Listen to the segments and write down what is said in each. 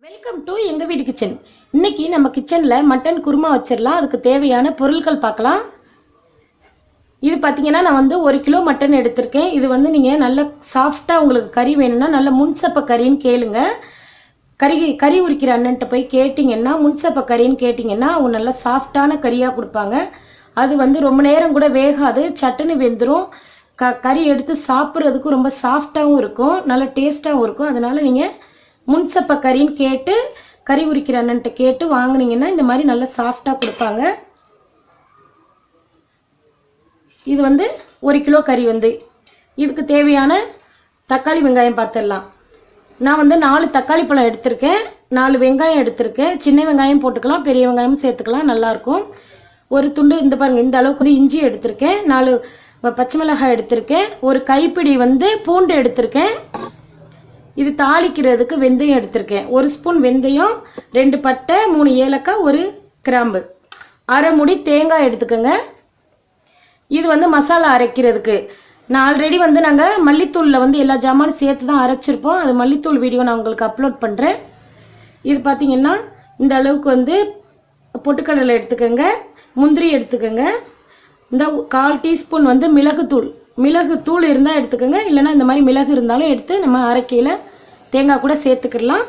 Welcome to எங்கள் வீட்டு kitchen. இன்னைக்கு நம்ம கிச்சனில் மட்டன் குருமா வச்சிடலாம். அதுக்கு தேவையான பொருட்கள் பார்க்கலாம். இது பார்த்தீங்கன்னா நான் வந்து 1 கிலோ மட்டன் எடுத்திருக்கேன். இது வந்து நீங்கள் நல்ல சாஃப்டாக உங்களுக்கு கறி வேணும்னா நல்ல முன்சப்ப கறின்னு கேளுங்க. கறி உரிக்கிற அண்ணன்ட்ட போய் கேட்டிங்கன்னா முன்சப்ப கறின்னு கேட்டிங்கன்னா அவங்க நல்லா சாஃப்டான கறியாக கொடுப்பாங்க. அது வந்து ரொம்ப நேரம் கூட வேகாது, சட்டுன்னு வெந்துடும். கறி எடுத்து சாப்பிட்றதுக்கும் ரொம்ப சாஃப்டாகவும் இருக்கும், நல்ல டேஸ்ட்டாகவும் இருக்கும். அதனால் நீங்கள் முன்சப்ப கறின்னு கேட்டு கறி உரிக்கிற அண்ணன்ட்ட கேட்டு வாங்கினீங்கன்னா இந்த மாதிரி நல்லா சாஃப்டாக கொடுப்பாங்க. இது வந்து 1 கிலோ கறி வந்து இதுக்கு தேவையான தக்காளி வெங்காயம் பார்த்துடலாம். நான் வந்து 4 தக்காளி பழம் எடுத்திருக்கேன், 4 வெங்காயம் எடுத்திருக்கேன். சின்ன வெங்காயம் போட்டுக்கலாம், பெரிய வெங்காயமும் சேர்த்துக்கலாம், நல்லாயிருக்கும். ஒரு துண்டு இந்த பாருங்கள், இந்த அளவுக்கு வந்து இஞ்சி எடுத்திருக்கேன், 4 பச்சை மிளகாய் எடுத்திருக்கேன், ஒரு கைப்பிடி வந்து பூண்டு எடுத்திருக்கேன். இது தாளிக்கிறதுக்கு வெந்தயம் எடுத்திருக்கேன், 1 ஸ்பூன் வெந்தயம், 2 பட்டை, 3 ஏலக்காய், 1 கிராம்பு, அரை முடி தேங்காய் எடுத்துக்கோங்க. இது வந்து மசாலா அரைக்கிறதுக்கு நான் ஆல்ரெடி வந்து நாங்கள் மல்லித்தூளில் வந்து எல்லா ஜாமானும் சேர்த்து தான் அரைச்சிருப்போம். அது மல்லித்தூள் வீடியோ நான் உங்களுக்கு அப்லோட் பண்ணுறேன். இது பார்த்திங்கன்னா இந்த அளவுக்கு வந்து பொட்டுக்கடலை எடுத்துக்கோங்க, முந்திரி எடுத்துக்கோங்க, இந்த 1/4 டீஸ்பூன் வந்து மிளகுத்தூள் இருந்தால் எடுத்துக்கோங்க, இல்லைனா இந்த மாதிரி மிளகு இருந்தாலும் எடுத்து நம்ம அரைக்கையில் தேங்காய் கூட சேர்த்துக்கலாம்.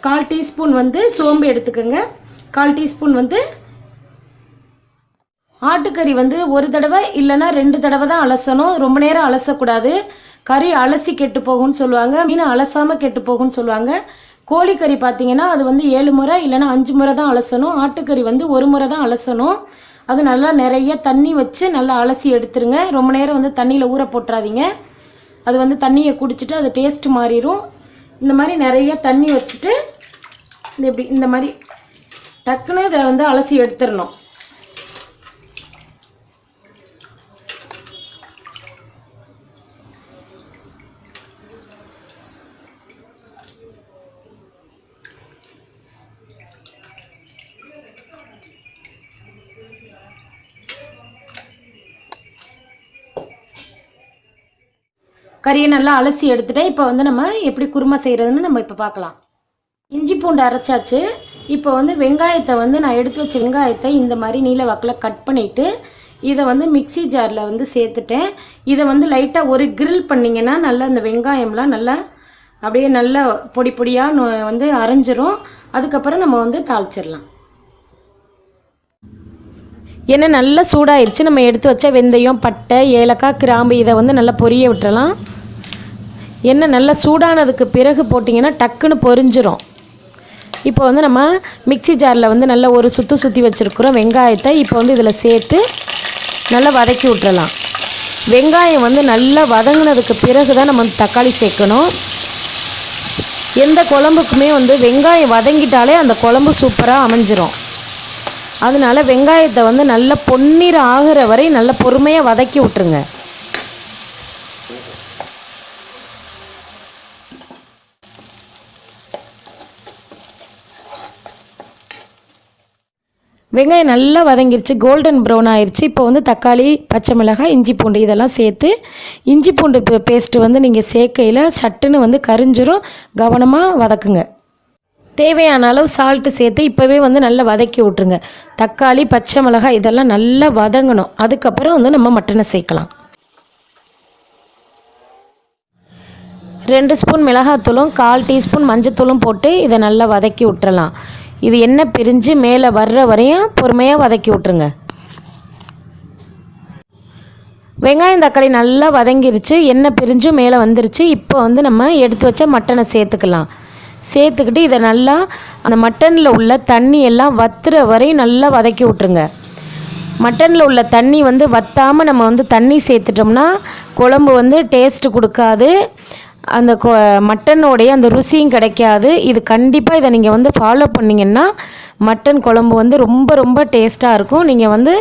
1/4 டீஸ்பூன் வந்து சோம்பு எடுத்துக்கோங்க, 1/4 டீஸ்பூன் வந்து ஆட்டுக்கறி வந்து 1 தடவை இல்லைன்னா 2 தடவை தான் அலசணும், ரொம்ப நேரம் அலசக்கூடாது. கறி அலசி கெட்டு போகும்னு சொல்லுவாங்க, மீன் அலசாமல் கெட்டு போகும்னு சொல்லுவாங்க. கோழிக்கறி பார்த்தீங்கன்னா அது வந்து 7 முறை இல்லைன்னா 5 முறை தான் அலசணும். ஆட்டுக்கறி வந்து 1 முறை தான் அலசணும். அது நல்லா நிறைய தண்ணி வச்சு நல்லா அலசி எடுத்துருங்க. ரொம்ப நேரம் வந்து தண்ணியில் ஊற போட்டுறாதீங்க, அது வந்து தண்ணியை குடிச்சிட்டு அது டேஸ்ட் மாறிடும். இந்த மாதிரி நிறைய தண்ணி வச்சுட்டு இந்த மாதிரி டக்குன்னு இதை வந்து அலசி எடுத்துடணும். கறியை நல்லா அலசி எடுத்துட்டேன். இப்போ வந்து நம்ம எப்படி குருமா செய்கிறதுன்னு நம்ம இப்போ பார்க்கலாம். இஞ்சி பூண்டு அரைச்சாச்சு. இப்போ வந்து வெங்காயத்தை வந்து நான் எடுத்து வச்ச வெங்காயத்தை இந்த மாதிரி நீல வாக்கில் கட் பண்ணிவிட்டு இதை வந்து மிக்சி ஜாரில் வந்து சேர்த்துட்டேன். இதை வந்து லைட்டாக ஒரு கிரில் பண்ணிங்கன்னா நல்லா இந்த வெங்காயம்லாம் நல்லா அப்படியே நல்லா பொடி பொடியாக வந்து அரைஞ்சிரும். அதுக்கப்புறம் நம்ம வந்து தாளிச்சிடலாம். எண்ணெய் நல்லா சூடாயிருச்சு. நம்ம எடுத்து வச்ச வெந்தயம், பட்டை, ஏலக்காய், கிராம்பு இதை வந்து நல்லா பொரிய விட்டுறலாம். எண்ணெய் நல்லா சூடானதுக்கு பிறகு போட்டிங்கன்னா டக்குன்னு பொரிஞ்சிரும். இப்போ வந்து நம்ம மிக்சி ஜாரில் வந்து நல்லா ஒரு சுற்றி வச்சுருக்குறோம் வெங்காயத்தை. இப்போ வந்து இதில் சேர்த்து நல்லா வதக்கி விட்டுறலாம். வெங்காயம் வந்து நல்லா வதங்கினதுக்கு பிறகு தான் நம்ம தக்காளி சேர்க்கணும். எந்த குழம்புக்குமே வந்து வெங்காயம் வதங்கிட்டாலே அந்த குழம்பு சூப்பராக அமைஞ்சிரும். அதனால வெங்காயத்தை வந்து நல்லா பொன்னிறம் ஆகிற வரை நல்லா பொறுமையாக வதக்கி விட்டுருங்க. வெங்காயம் நல்லா வதங்கிருச்சு, கோல்டன் ப்ரௌன் ஆயிடுச்சு. இப்போ வந்து தக்காளி, பச்சை மிளகாய், இஞ்சி பூண்டு இதெல்லாம் சேர்த்து இஞ்சி பூண்டு பேஸ்ட்டு வந்து நீங்கள் சேர்க்கையில் சட்டுன்னு வந்து கரிஞ்சிரும். கவனமாக வதக்குங்க. தேவையான அளவு சால்ட்டு சேர்த்து இப்போவே வந்து நல்லா வதக்கி விட்ருங்க. தக்காளி, பச்சை மிளகாய் இதெல்லாம் நல்லா வதங்கணும். அதுக்கப்புறம் வந்து நம்ம மட்டனை சேர்க்கலாம். 2 ஸ்பூன் மிளகாத்தூளும் 1/4 டீஸ்பூன் மஞ்சத்தூளும் போட்டு இதை நல்லா வதக்கி விட்டுறலாம். இது எண்ணெய் பிரிஞ்சு மேலே வர்ற வரையும் பொறுமையாக வதக்கி விட்ருங்க. வெங்காயம் தக்காளி நல்லா வதங்கிருச்சு, எண்ணெய் பிரிஞ்சு மேலே வந்துருச்சு. இப்போ வந்து நம்ம எடுத்து வச்ச மட்டனை சேர்த்துக்கலாம். சேர்த்துக்கிட்டு இதை நல்லா அந்த மட்டனில் உள்ள தண்ணி எல்லாம் வத்துற வரையும் நல்லா வதக்கி விட்ருங்க. மட்டனில் உள்ள தண்ணி வந்து வற்றாமல் நம்ம வந்து தண்ணி சேர்த்துட்டோம்னா குழம்பு வந்து டேஸ்ட்டு கொடுக்காது, அந்த மட்டனோடைய அந்த ருசியும் கிடைக்காது. இது கண்டிப்பாக இதை நீங்கள் வந்து ஃபாலோ பண்ணிங்கன்னா மட்டன் குழம்பு வந்து ரொம்ப ரொம்ப டேஸ்ட்டாக இருக்கும். நீங்கள் வந்து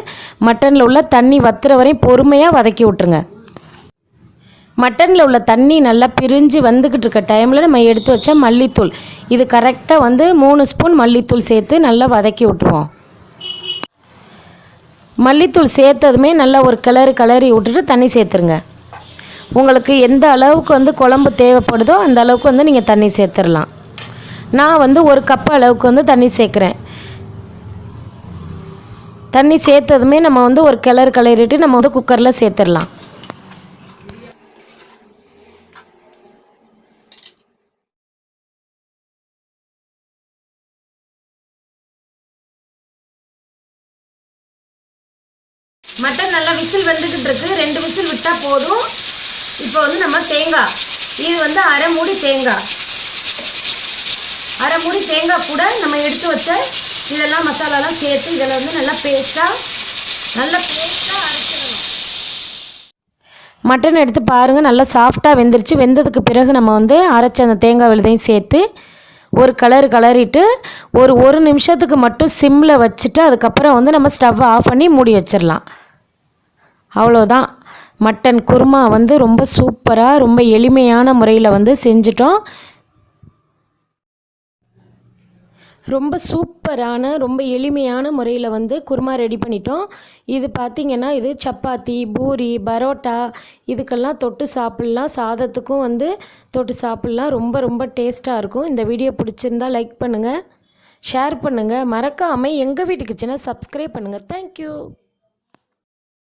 மட்டனில் உள்ள தண்ணி வத்துற வரையும் பொறுமையாக வதக்கி விட்ருங்க. மட்டனில் உள்ள தண்ணி நல்லா பிரிஞ்சு வந்துக்கிட்டு இருக்க டைமில் நம்ம எடுத்து வச்ச மல்லித்தூள், இது கரெக்டாக வந்து 3 ஸ்பூன் மல்லித்தூள் சேர்த்து நல்லா வதக்கி விட்டுருவோம். மல்லித்தூள் சேர்த்ததுமே நல்லா ஒரு கிளறி விட்டுட்டு தண்ணி சேர்த்துருங்க. உங்களுக்கு எந்த அளவுக்கு வந்து குழம்பு தேவைப்படுதோ அந்த அளவுக்கு வந்து நீங்கள் தண்ணி சேர்த்துடலாம். நான் வந்து ஒரு கப் அளவுக்கு வந்து தண்ணி சேர்க்குறேன். தண்ணி சேர்த்ததுமே நம்ம வந்து ஒரு கிளறிட்டு நம்ம வந்து குக்கரில் சேர்த்துடலாம். மட்டன் நல்லா விசில் வந்துக்கிட்டு இருக்கு. 2 விசில் விட்டால் போதும். இப்போ வந்து நம்ம தேங்காய், இது வந்து அரை மூடி தேங்காய் கூட நம்ம எடுத்து வச்ச இதெல்லாம் மசாலாலாம் சேர்த்து இதில் வந்து நல்லா பேஸ்ட்டாக அரைச்சிடணும். மட்டன் எடுத்து பாருங்கள், நல்லா சாஃப்டாக வெந்துருச்சு. வெந்ததுக்கு பிறகு நம்ம வந்து அரைச்ச அந்த தேங்காய் விழுதையும் சேர்த்து ஒரு கிளறிட்டு ஒரு நிமிஷத்துக்கு மட்டும் சிம்மில் வச்சுட்டு அதுக்கப்புறம் வந்து நம்ம ஸ்டவ்வை ஆஃப் பண்ணி மூடி வச்சிடலாம். அவ்வளோதான். மட்டன் குருமா வந்து ரொம்ப சூப்பராக, ரொம்ப எளிமையான முறையில் வந்து செஞ்சிட்டோம். ரொம்ப சூப்பரான, ரொம்ப எளிமையான முறையில் வந்து குருமா ரெடி பண்ணிட்டோம். இது பார்த்திங்கன்னா இது சப்பாத்தி, பூரி, பரோட்டா இதுக்கெல்லாம் தொட்டு சாப்பிட்லாம். சாதத்துக்கும் வந்து தொட்டு சாப்பிட்லாம். ரொம்ப ரொம்ப டேஸ்ட்டாக இருக்கும். இந்த வீடியோ பிடிச்சிருந்தா லைக் பண்ணுங்கள், ஷேர் பண்ணுங்கள். மறக்காமல் எங்கள் வீட்டு கிச்சனை சப்ஸ்கிரைப் பண்ணுங்கள். தேங்க்யூ.